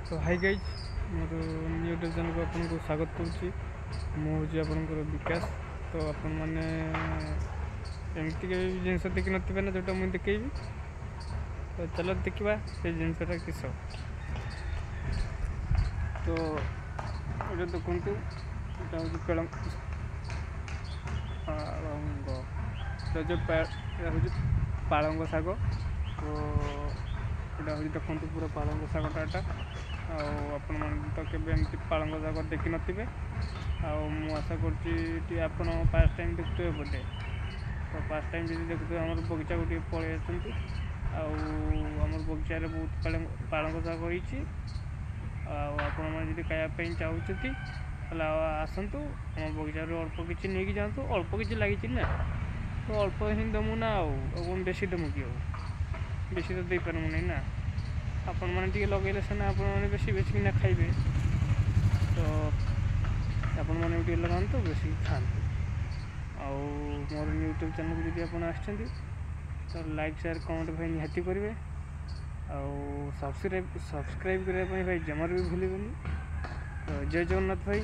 तो hi guys more new YouTube channel को आपको स्वागत करुच्ची। मुझे आपंकर विकास। तो आपण मैंने एमती के जिनस देखी नथिबे ना जोटा मुझे देखी। तो चलो देखा से जिनसटा किस। तो ये देखु यहाँ हूँ पालंग जो पालंग शाग। तो यहाँ हूँ देखो पूरा पालंग शागटा एटा आपण मैंने तो केवे एमती पालंग शाग देखी नथिबे। आशा कर फास्ट टाइम देखुए बोधे। तो फास्ट टाइम जब देखुए आम बगीचा को पलि आम बगीचार बहुत पालंग शाग होती। आपण मैंने खायापी चाहते आसतु आम बगीचार अल्प किसी नहीं जातु। अल्प किसी लगी ना तो अल्प ही दमु ना कौन बेसी दमु कि बेसी तो दे पारमु नहीं ना। आपण मैंने लगे सीना आप बेसी बेसी किना खाइबे। तो आपण मैंने लगातु बेसी खातु। मोर यूट्यूब चैनल को जब आप तो लाइक शेयर कमेंट भाई निहाती करेंगे। सब्सक्राइब करने भाई जमार भी भूल। तो जय जगन्नाथ भाई।